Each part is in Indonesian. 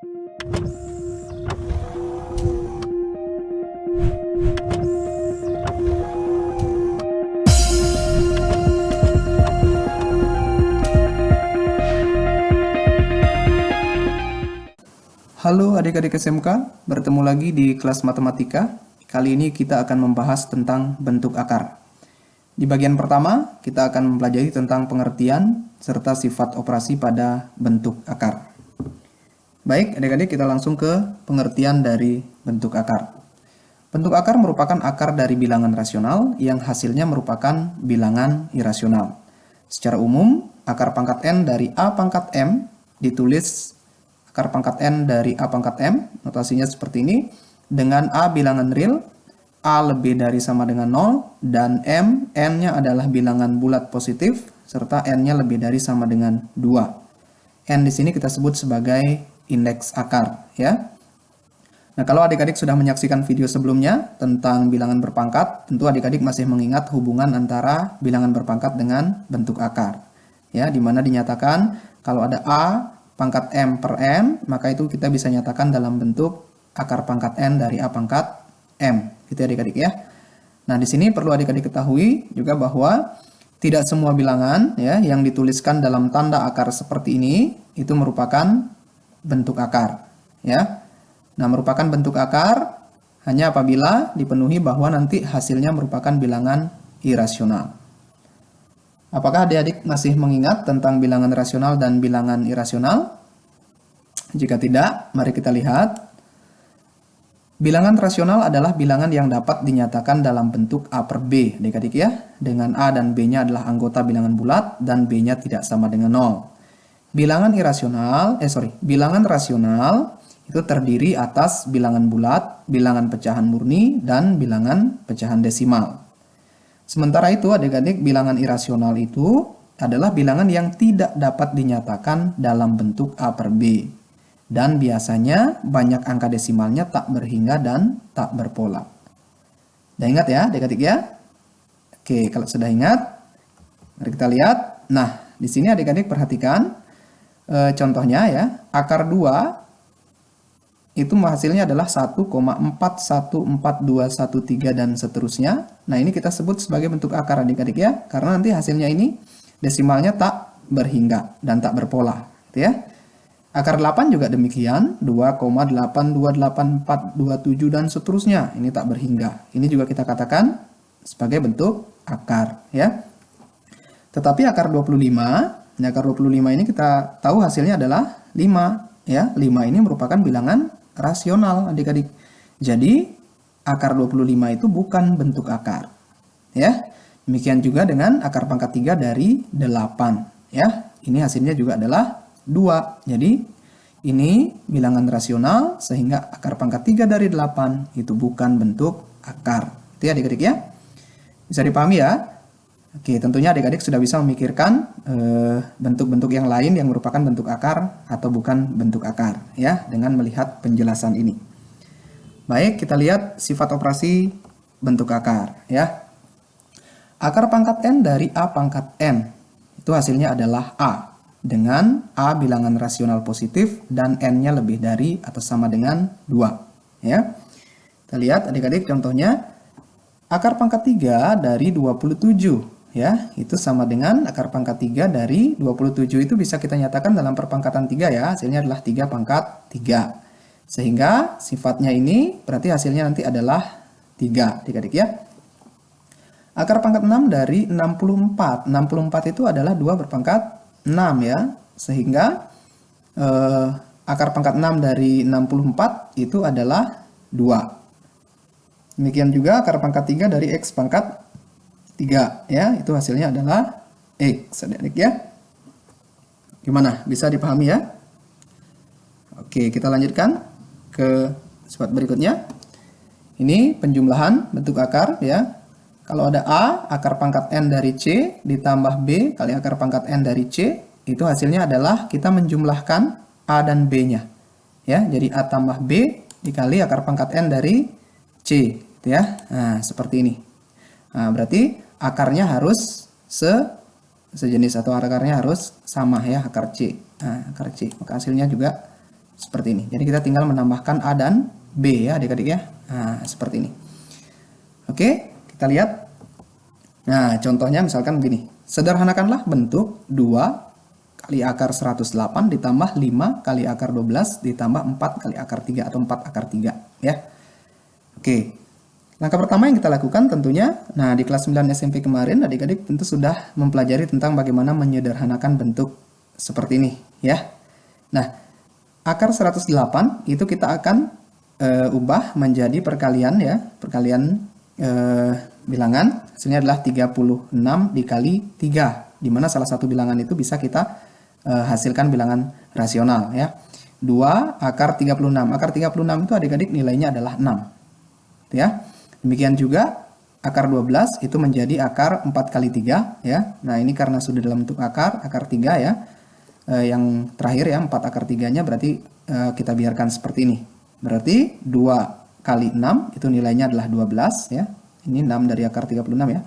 Halo adik-adik SMK, bertemu lagi di kelas matematika. Kali ini kita akan membahas tentang bentuk akar. Di bagian pertama, kita akan mempelajari tentang pengertian serta sifat operasi pada bentuk akar. Baik, adik-adik, kita langsung ke pengertian dari bentuk akar. Bentuk akar merupakan akar dari bilangan rasional yang hasilnya merupakan bilangan irasional. Secara umum, akar pangkat n dari a pangkat m ditulis akar pangkat n dari a pangkat m, notasinya seperti ini, dengan a bilangan real, a lebih dari sama dengan 0, dan n-nya adalah bilangan bulat positif, serta n-nya lebih dari sama dengan 2. N di sini kita sebut sebagai indeks akar, ya. Nah, kalau adik-adik sudah menyaksikan video sebelumnya tentang bilangan berpangkat, tentu adik-adik masih mengingat hubungan antara bilangan berpangkat dengan bentuk akar. Ya, di mana dinyatakan kalau ada a pangkat m per m, maka itu kita bisa nyatakan dalam bentuk akar pangkat n dari a pangkat m. Gitu ya adik-adik ya. Nah, di sini perlu adik-adik ketahui juga bahwa tidak semua bilangan ya yang dituliskan dalam tanda akar seperti ini itu merupakan bentuk akar, ya. Nah, merupakan bentuk akar hanya apabila dipenuhi bahwa nanti hasilnya merupakan bilangan irasional. Apakah adik-adik masih mengingat tentang bilangan rasional dan bilangan irasional? Jika tidak, mari kita lihat. Bilangan rasional adalah bilangan yang dapat dinyatakan dalam bentuk A per B, adik-adik ya. Dengan A dan B-nya adalah anggota bilangan bulat dan B-nya tidak sama dengan 0. Bilangan rasional itu terdiri atas bilangan bulat, bilangan pecahan murni, dan bilangan pecahan desimal. Sementara itu, adik-adik, bilangan irasional itu adalah bilangan yang tidak dapat dinyatakan dalam bentuk A per B. Dan biasanya banyak angka desimalnya tak berhingga dan tak berpola. Sudah ingat ya, adik-adik ya? Oke, kalau sudah ingat, mari kita lihat. Nah, di sini adik-adik perhatikan contohnya ya. Akar 2 itu hasilnya adalah 1,41413 dan seterusnya. Nah, ini kita sebut sebagai bentuk akar adik-adik ya, karena nanti hasilnya ini desimalnya tak berhingga dan tak berpola, gitu ya. Akar 8 juga demikian, 2,828427 dan seterusnya, ini tak berhingga. Ini juga kita katakan sebagai bentuk akar, ya. Tetapi akar 25, akar 25 ini kita tahu hasilnya adalah 5, ya. 5 ini merupakan bilangan rasional adik-adik. Jadi akar 25 itu bukan bentuk akar, ya. Demikian juga dengan akar pangkat 3 dari 8, ya. Ini hasilnya juga adalah 2. Jadi ini bilangan rasional sehingga akar pangkat 3 dari 8 itu bukan bentuk akar. Itu ya adik-adik ya. Bisa dipahami ya? Oke, tentunya adik-adik sudah bisa memikirkan bentuk-bentuk yang lain yang merupakan bentuk akar atau bukan bentuk akar ya dengan melihat penjelasan ini. Baik, kita lihat sifat operasi bentuk akar ya. Akar pangkat n dari a pangkat n itu hasilnya adalah a dengan a bilangan rasional positif dan n-nya lebih dari atau sama dengan 2 ya. Kita lihat adik-adik contohnya. Akar pangkat 3 dari 27 ya, itu sama dengan akar pangkat 3 dari 27 itu bisa kita nyatakan dalam perpangkatan 3 ya, hasilnya adalah 3 pangkat 3. Sehingga sifatnya ini berarti hasilnya nanti adalah 3, adik-adik ya. Akar pangkat 6 dari 64. 64 itu adalah 2 berpangkat 6 ya. Sehingga akar pangkat 6 dari 64 itu adalah 2. Demikian juga akar pangkat 3 dari X pangkat 3 ya, itu hasilnya adalah X, adik-adik ya. Gimana? Bisa dipahami ya? Oke, kita lanjutkan ke sifat berikutnya. Ini penjumlahan bentuk akar ya. Kalau ada A, akar pangkat N dari C ditambah B kali akar pangkat N dari C, itu hasilnya adalah kita menjumlahkan A dan B-nya. Ya, jadi A tambah B dikali akar pangkat N dari C, gitu ya. Nah, seperti ini. Nah, berarti akarnya harus sejenis atau akarnya harus sama ya, akar C. Nah, akar C. Maka hasilnya juga Seperti ini. Jadi kita tinggal menambahkan A dan B ya adik-adik ya. Nah, seperti ini. Oke, kita lihat. Nah, contohnya misalkan begini. Sederhanakanlah bentuk 2 kali akar 108 ditambah 5 kali akar 12 ditambah 4 kali akar 3 atau 4 akar 3 ya. Oke. Langkah pertama yang kita lakukan tentunya, nah di kelas 9 SMP kemarin adik-adik tentu sudah mempelajari tentang bagaimana menyederhanakan bentuk seperti ini ya. Nah, akar 108 itu kita akan ubah menjadi perkalian ya, perkalian bilangan. Hasilnya adalah 36 dikali 3, di mana salah satu bilangan itu bisa kita hasilkan bilangan rasional ya. 2 akar 36. Akar 36 itu adik-adik nilainya adalah 6. Ya. Demikian juga akar 12 itu menjadi akar 4 kali 3 ya. Nah, ini karena sudah dalam bentuk akar 3 ya. Yang terakhir ya 4 akar 3-nya berarti kita biarkan seperti ini. Berarti 2 kali 6 itu nilainya adalah 12 ya. Ini 6 dari akar 36 ya.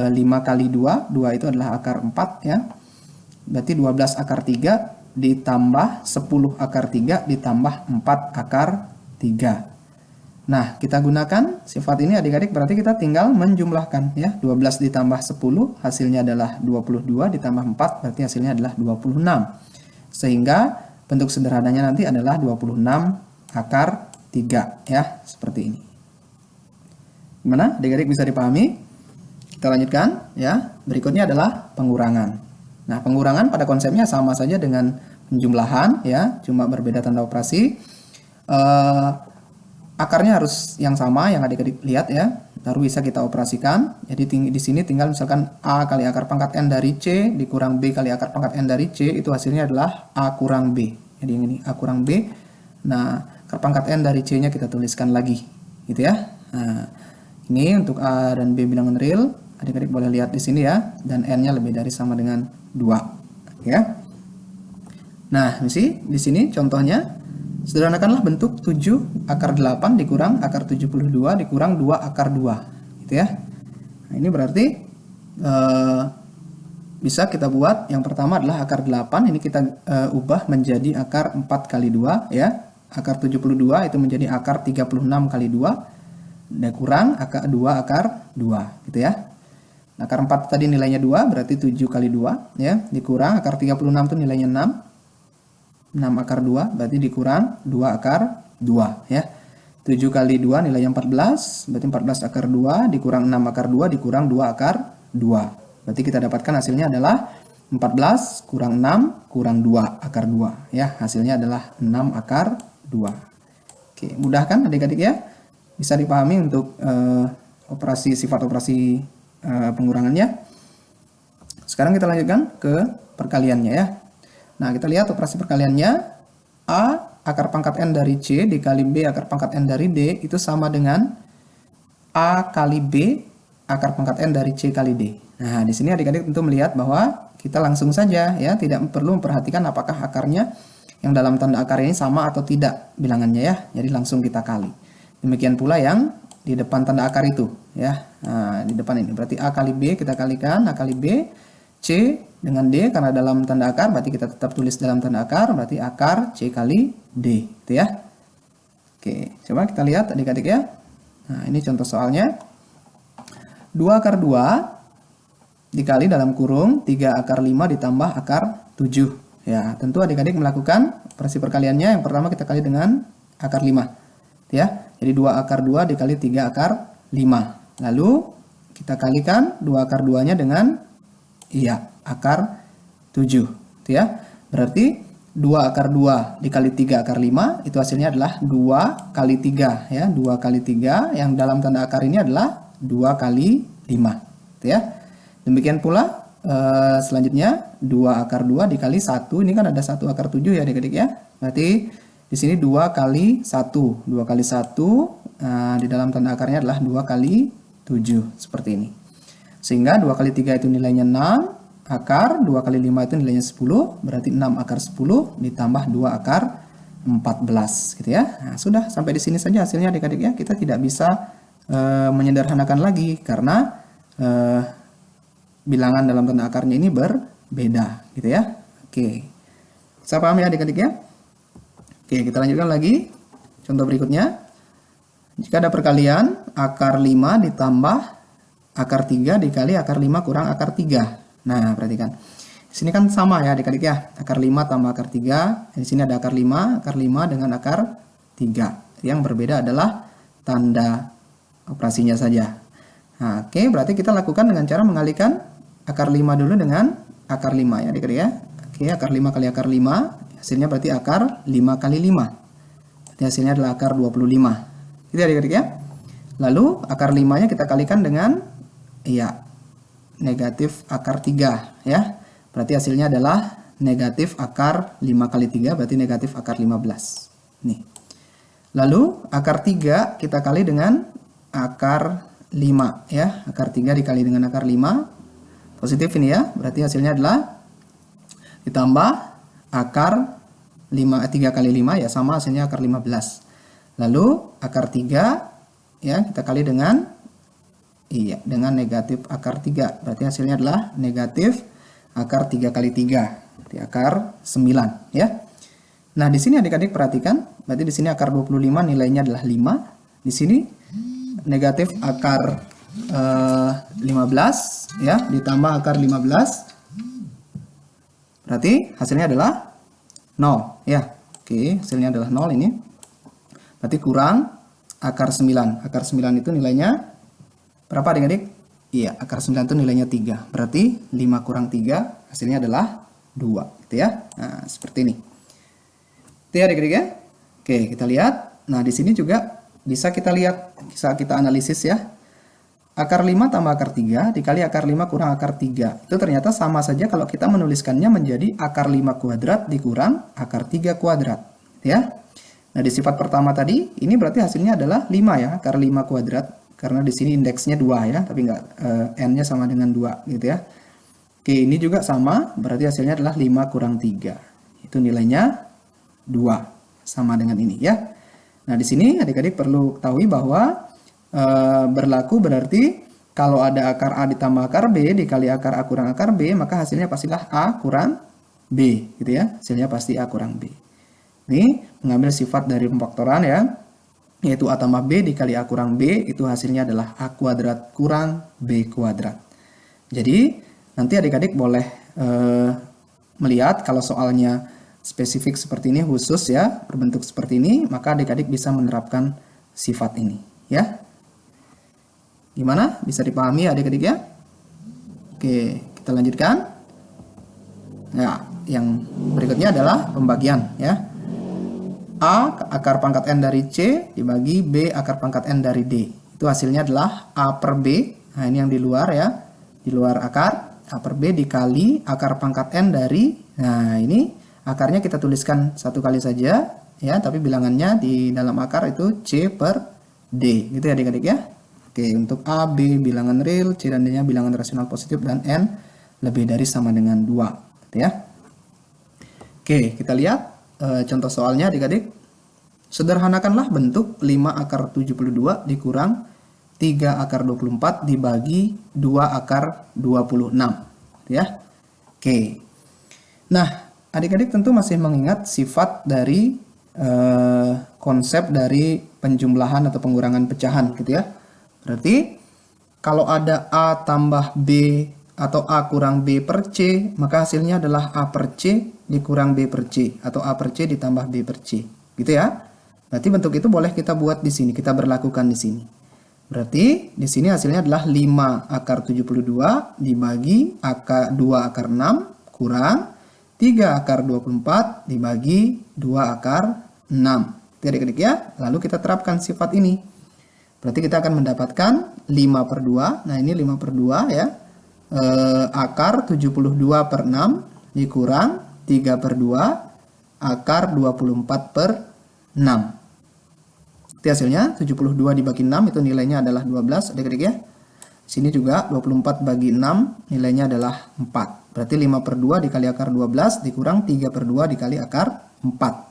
5 kali 2, 2 itu adalah akar 4 ya. Berarti 12 akar 3 ditambah 10 akar 3 ditambah 4 akar 3. Nah, kita gunakan sifat ini adik-adik, berarti kita tinggal menjumlahkan ya. 12 ditambah 10 hasilnya adalah 22 ditambah 4 berarti hasilnya adalah 26. Sehingga bentuk sederhananya nanti adalah 26 akar 3 ya, seperti ini. Gimana? Adik-adik bisa dipahami? Kita lanjutkan ya. Berikutnya adalah pengurangan. Nah, pengurangan pada konsepnya sama saja dengan penjumlahan ya, cuma berbeda tanda operasi. Akarnya harus yang sama yang adik-adik lihat ya, baru bisa kita operasikan. Jadi di sini tinggal misalkan A kali akar pangkat N dari C dikurang B kali akar pangkat N dari C, itu hasilnya adalah A kurang B. Jadi yang ini A kurang B. Nah, akar pangkat N dari C-nya kita tuliskan lagi, gitu ya. Nah, ini untuk A dan B bilangan real, adik-adik boleh lihat di sini ya, dan N-nya lebih dari sama dengan 2, ya. Nah, di sini contohnya. Sederhanakanlah bentuk 7 akar 8 dikurang akar 72 dikurang 2 akar 2 gitu ya. Nah, ini berarti bisa kita buat yang pertama adalah akar 8 ini kita ubah menjadi akar 4 kali 2 ya. Akar 72 itu menjadi akar 36 kali 2 dan kurang akar 2 akar 2 gitu ya. Nah, akar 4 tadi nilainya 2 berarti 7 kali 2 ya, dikurang akar 36 itu nilainya 6 akar 2 berarti dikurang 2 akar 2 ya. 7 kali 2 nilainya 14 berarti 14 akar 2 dikurang 6 akar 2 dikurang 2 akar 2. Berarti kita dapatkan hasilnya adalah 14 kurang 6 kurang 2 akar 2 ya. Hasilnya adalah 6 akar 2. Oke, mudah kan adik-adik ya? Bisa dipahami untuk sifat operasi pengurangannya. Sekarang kita lanjutkan ke perkaliannya ya. Nah, kita lihat operasi perkaliannya. A akar pangkat N dari C dikali B akar pangkat N dari D itu sama dengan A kali B akar pangkat N dari C kali D. Nah, di sini adik-adik tentu melihat bahwa kita langsung saja ya, tidak perlu memperhatikan apakah akarnya yang dalam tanda akar ini sama atau tidak bilangannya ya. Jadi langsung kita kali. Demikian pula yang di depan tanda akar itu ya. Nah, di depan ini berarti A kali B kita kalikan, A kali B, C dengan D karena dalam tanda akar berarti kita tetap tulis dalam tanda akar, berarti akar C kali D gitu ya. Oke, coba kita lihat adik-adik ya. Nah, ini contoh soalnya. 2 akar 2 dikali dalam kurung 3 akar 5 ditambah akar 7. Ya, tentu adik-adik melakukan operasi perkaliannya. Yang pertama kita kali dengan akar 5. Ya. Jadi 2 akar 2 dikali 3 akar 5. Lalu kita kalikan 2 akar 2-nya dengan akar 7. Gitu ya. Berarti 2 akar 2 dikali 3 akar 5 itu hasilnya adalah 2 kali 3 ya. 2 kali 3 yang dalam tanda akar ini adalah 2 kali 5. Gitu ya. Demikian pula selanjutnya 2 akar 2 dikali 1, ini kan ada 1 akar 7 ya adik-adik ya. Berarti di sini 2 kali 1. 2 kali 1 di dalam tanda akarnya adalah 2 kali 7 seperti ini. Sehingga 2 kali 3 itu nilainya 6 akar, 2 kali 5 itu nilainya 10, berarti 6 akar 10 ditambah 2 akar 14 gitu ya. Nah, sudah sampai di sini saja hasilnya adik-adik ya. Kita tidak bisa menyederhanakan lagi karena bilangan dalam tanda akarnya ini berbeda gitu ya. Oke. Bisa paham ya adik-adik ya? Oke, kita lanjutkan lagi. Contoh berikutnya. Jika ada perkalian akar 5 ditambah akar 3 dikali akar 5 kurang akar 3. Nah, perhatikan. Di sini kan sama ya adik-adik ya. Akar 5 tambah akar 3. Di sini ada akar 5 dengan akar 3. Yang berbeda adalah tanda operasinya saja. Nah, oke, berarti kita lakukan dengan cara mengalihkan akar 5 dulu dengan akar 5 ya adik-adik ya. Oke, akar 5 kali akar 5. Hasilnya berarti akar 5 kali 5. Berarti hasilnya adalah akar 25. Gitu adik-adik ya. Lalu akar 5-nya kita kalikan dengan negatif akar 3 ya. Berarti hasilnya adalah negatif akar 5 kali 3 berarti negatif akar 15. Nih. Lalu akar 3 kita kali dengan akar 5 ya. Akar 3 dikali dengan akar 5 positif ini ya. Berarti hasilnya adalah ditambah akar 3 kali 5 ya sama hasilnya akar 15. Lalu akar 3 ya kita kali dengan negatif akar 3. Berarti hasilnya adalah negatif akar 3 kali 3. Berarti akar 9 ya. Nah, di sini adik-adik perhatikan, berarti di sini akar 25 nilainya adalah 5. Di sini negatif akar 15 ya ditambah akar 15. Berarti hasilnya adalah 0 ya. Oke, hasilnya adalah 0 ini. Berarti kurang akar 9. Akar 9 itu nilainya berapa adik-adik? Iya, akar 9 itu nilainya 3. Berarti 5 kurang 3 hasilnya adalah 2 gitu ya. Nah, seperti ini. Itu ya adik-adik ya. Oke, kita lihat. Nah, di sini juga bisa kita lihat, bisa kita analisis ya. Akar 5 tambah akar 3 dikali akar 5 kurang akar 3. Itu ternyata sama saja kalau kita menuliskannya menjadi akar 5 kuadrat dikurang akar 3 kuadrat. Ya. Nah, di sifat pertama tadi, ini berarti hasilnya adalah 5 ya, akar 5 kuadrat. Karena di sini indeksnya 2 ya, tapi enggak n-nya sama dengan 2 gitu ya. Oke, ini juga sama, berarti hasilnya adalah 5 kurang 3. Itu nilainya 2, sama dengan ini ya. Nah, di sini adik-adik perlu ketahui bahwa berlaku berarti kalau ada akar A ditambah akar B dikali akar A kurang akar B, maka hasilnya pastilah A kurang B gitu ya. Hasilnya pasti A kurang B. Ini mengambil sifat dari pemfaktoran ya, yaitu A tambah B dikali A kurang B, itu hasilnya adalah A kuadrat kurang B kuadrat. Jadi nanti adik-adik boleh melihat kalau soalnya spesifik seperti ini khusus ya, berbentuk seperti ini, maka adik-adik bisa menerapkan sifat ini ya. Gimana? Bisa dipahami adik-adik ya? Oke, kita lanjutkan. Nah, yang berikutnya adalah pembagian ya. A akar pangkat N dari C dibagi B akar pangkat N dari D. Itu hasilnya adalah A per B. Nah, ini yang di luar ya. Di luar akar. A per B dikali akar pangkat N dari. Nah, ini akarnya kita tuliskan satu kali saja ya. Tapi bilangannya di dalam akar itu C per D. Gitu ya adik-adik ya. Oke, untuk A, B bilangan real, C dan D-nya bilangan rasional positif, dan N lebih dari sama dengan 2. Gitu ya. Oke, kita lihat contoh soalnya adik-adik. Sederhanakanlah bentuk 5 akar 72 dikurang 3 akar 24 dibagi 2 akar 26. Gitu ya. Oke. Nah, adik-adik tentu masih mengingat sifat dari konsep dari penjumlahan atau pengurangan pecahan gitu ya. Berarti kalau ada A tambah B atau A kurang B per C, maka hasilnya adalah A per C dikurang B per C atau A per C ditambah B per C. Gitu ya. Berarti bentuk itu boleh kita buat di sini, kita berlakukan di sini. Berarti di sini hasilnya adalah 5 akar 72 dibagi 2 akar 6 kurang 3 akar 24 dibagi 2 akar 6. Itu adik-adik ya. Lalu kita terapkan sifat ini. Berarti kita akan mendapatkan 5 per 2. Nah, ini 5 per 2 ya. Akar 72 per 6 dikurang 3 per 2 akar 24 per 6. Itu hasilnya 72 dibagi 6 itu nilainya adalah 12 adik-adik ya. Sini juga 24 bagi 6 nilainya adalah 4. Berarti 5 per 2 dikali akar 12 dikurang 3 per 2 dikali akar 4.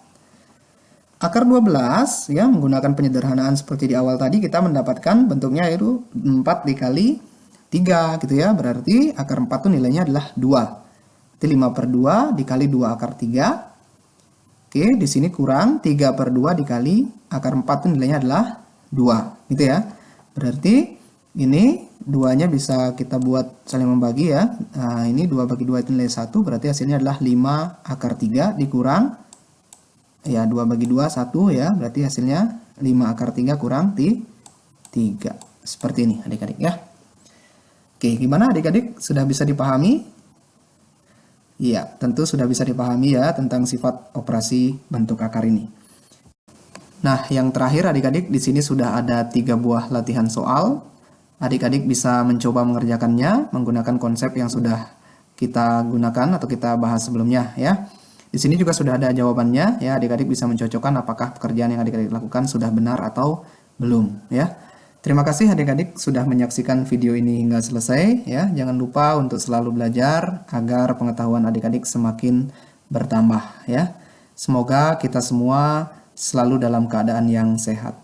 Akar 12 ya menggunakan penyederhanaan seperti di awal tadi kita mendapatkan bentuknya yaitu 4 dikali 3 gitu ya. Berarti akar 4 itu nilainya adalah 2. Berarti 5 per 2 dikali 2 akar 3 Oke, di sini kurang 3/2 dikali akar 4 itu nilainya adalah 2, gitu ya. Berarti ini 2-nya bisa kita buat saling membagi ya. Nah, ini 2 bagi 2 itu nilai 1, berarti hasilnya adalah 5/3 dikurang, ya 2 bagi 2, 1 ya. Berarti hasilnya 5/3 kurang 3. Seperti ini adik-adik ya. Oke, gimana adik-adik? Sudah bisa dipahami? Iya, tentu sudah bisa dipahami ya tentang sifat operasi bentuk akar ini. Nah, yang terakhir adik-adik, di sini sudah ada 3 buah latihan soal. Adik-adik bisa mencoba mengerjakannya menggunakan konsep yang sudah kita gunakan atau kita bahas sebelumnya ya. Di sini juga sudah ada jawabannya ya. Adik-adik bisa mencocokkan apakah pekerjaan yang adik-adik lakukan sudah benar atau belum ya. Terima kasih adik-adik sudah menyaksikan video ini hingga selesai ya. Jangan lupa untuk selalu belajar agar pengetahuan adik-adik semakin bertambah ya. Semoga kita semua selalu dalam keadaan yang sehat.